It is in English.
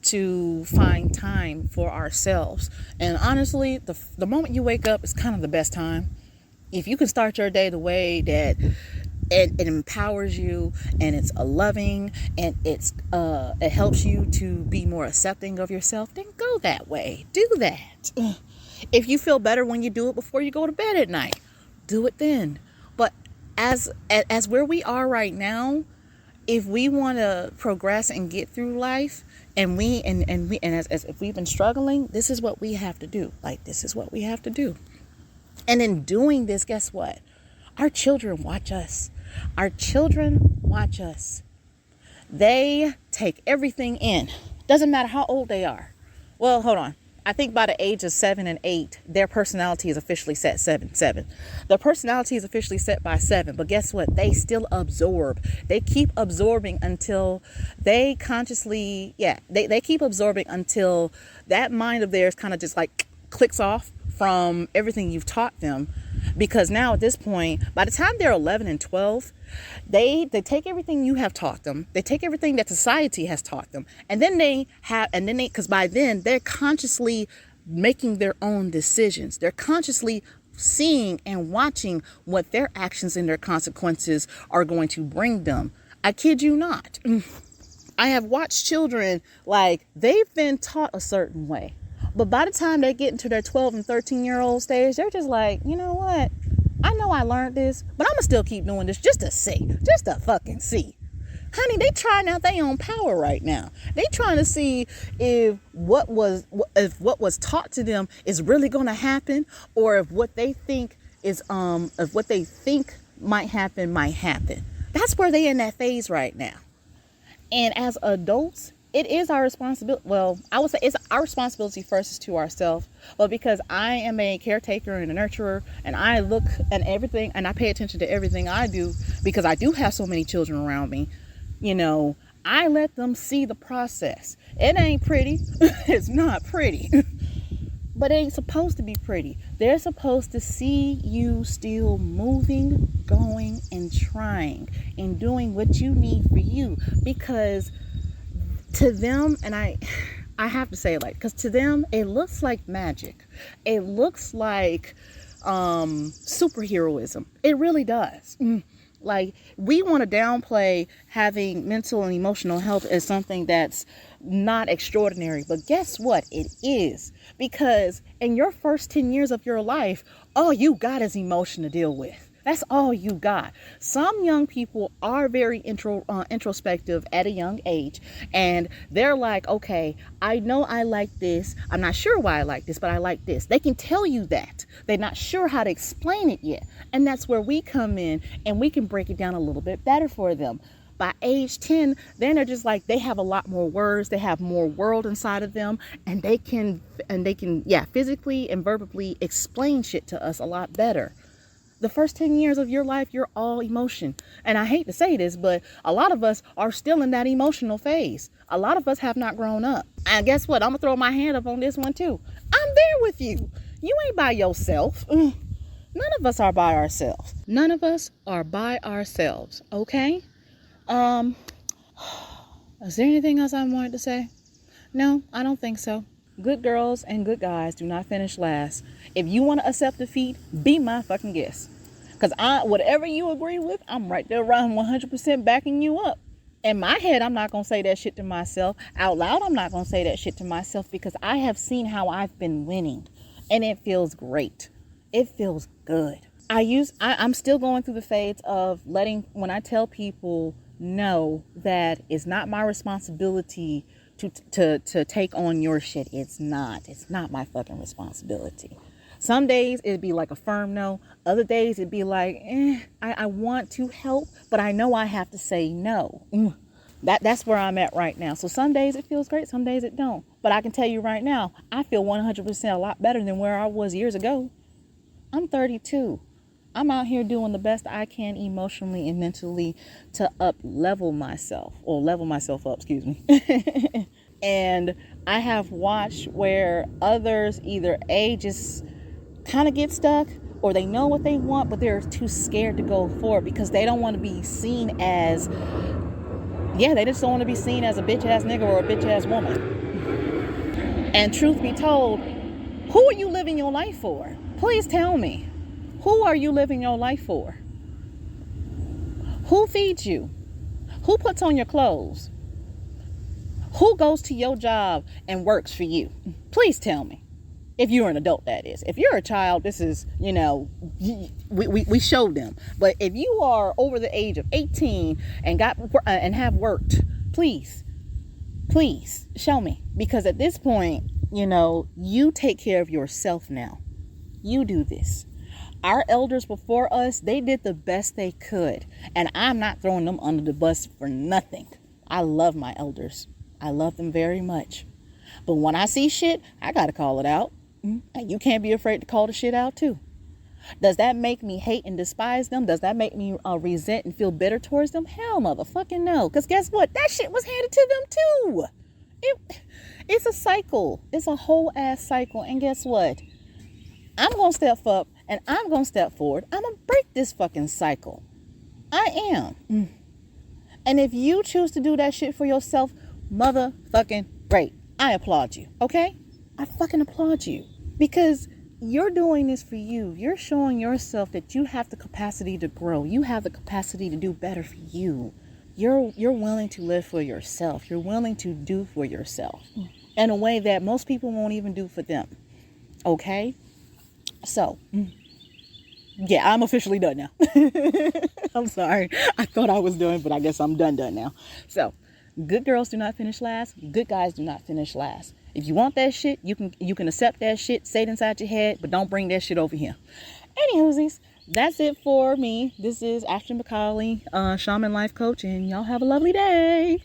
to find time for ourselves. And honestly, the moment you wake up is kind of the best time. If you can start your day the way that it empowers you, and it's a loving, and it helps you to be more accepting of yourself, then go that way. Do that. If you feel better when you do it before you go to bed at night, do it then. But as where we are right now, if we want to progress and get through life, and as if we've been struggling, this is what we have to do. Like, this is what we have to do. And in doing this, guess what? Our children watch us. Our children watch us. They take everything in. Doesn't matter how old they are. Well, hold on. I think by the age of 7 and 8, their personality is officially set 7. Their personality is officially set by 7. But guess what? They still absorb. They keep absorbing until they consciously, they keep absorbing until that mind of theirs kind of just like clicks off from everything you've taught them. Because now at this point, by the time they're 11 and 12, they take everything you have taught them. They take everything that society has taught them. Because by then they're consciously making their own decisions. They're consciously seeing and watching what their actions and their consequences are going to bring them. I kid you not. I have watched children, like, they've been taught a certain way. But by the time they get into their 12 and 13-year-old stage, they're just like, you know what? I know I learned this, but I'm going to still keep doing this just to see. Just to fucking see. Honey, they trying out their own power right now. They trying to see if what was taught to them is really going to happen, or if what they think might happen. That's where they in that phase right now. And as adults, it is our responsibility. Well, I would say it's our responsibility first is to ourselves. But because I am a caretaker and a nurturer, and I look at everything and I pay attention to everything I do, because I do have so many children around me, I let them see the process. It ain't pretty. It's not pretty. But it ain't supposed to be pretty. They're supposed to see you still moving, going, and trying, and doing what you need for you. Because to them, and I have to say it because to them, it looks like magic. It looks like superheroism. It really does. Like, we want to downplay having mental and emotional health as something that's not extraordinary. But guess what? It is. Because in your first 10 years of your life, all you got is emotion to deal with. That's all you got. Some young people are very introspective at a young age, and they're like, okay, I know I like this. I'm not sure why I like this, but I like this. They can tell you that. They're not sure how to explain it yet. And that's where we come in, and we can break it down a little bit better for them. By age 10, then they're just like, they have a lot more words. They have more world inside of them, and they can physically and verbally explain shit to us a lot better. The first 10 years of your life, you're all emotion. And I hate to say this, but a lot of us are still in that emotional phase. A lot of us have not grown up. And guess what? I'm going to throw my hand up on this one too. I'm there with you. You ain't by yourself. None of us are by ourselves. None of us are by ourselves. Okay? Is there anything else I wanted to say? No, I don't think so. Good girls and good guys do not finish last. If you want to accept defeat, be my fucking guest. Because whatever you agree with, I'm right there around 100% backing you up. In my head, I'm not going to say that shit to myself. Out loud, I'm not going to say that shit to myself, because I have seen how I've been winning. And it feels great. It feels good. I'm still going through the phase of when I tell people no, that it's not my responsibility to take on your shit. It's not my fucking responsibility. Some days it'd be like a firm no. Other days it'd be like, I want to help, but I know I have to say no. That's where I'm at right now. So some days it feels great, some days it don't. But I can tell you right now, I feel 100% a lot better than where I was years ago. I'm 32. I'm out here doing the best I can emotionally and mentally to level myself up, excuse me. And I have watched where others either just kind of get stuck, or they know what they want, but they're too scared to go forward because they don't want to be seen as, they just don't want to be seen as a bitch ass nigga or a bitch ass woman. And truth be told, who are you living your life for? Please tell me. Who are you living your life for? Who feeds you? Who puts on your clothes? Who goes to your job and works for you? Please tell me. If you're an adult, that is. If you're a child, this is, we show them. But if you are over the age of 18 and have worked, please show me. Because at this point, you take care of yourself now. You do this. Our elders before us, they did the best they could. And I'm not throwing them under the bus for nothing. I love my elders. I love them very much. But when I see shit, I got to call it out. And you can't be afraid to call the shit out too. Does that make me hate and despise them? Does that make me resent and feel bitter towards them? Hell motherfucking no. Because guess what? That shit was handed to them too. It's a cycle. It's a whole ass cycle. And guess what? I'm going to step up and I'm going to step forward. I'm going to break this fucking cycle. I am. And if you choose to do that shit for yourself, motherfucking great. I applaud you. Okay? I fucking applaud you. Because you're doing this for you. You're showing yourself that you have the capacity to grow. You have the capacity to do better for you. You're willing to live for yourself. You're willing to do for yourself in a way that most people won't even do for them. Okay? So, yeah, I'm officially done now. I'm sorry. I thought I was done, but I guess I'm done now. So, good girls do not finish last. Good guys do not finish last. If you want that shit, you can accept that shit, say it inside your head, but don't bring that shit over here. Anywhoosies, that's it for me. This is Ashton McCauley, Shaman Life Coach, and y'all have a lovely day.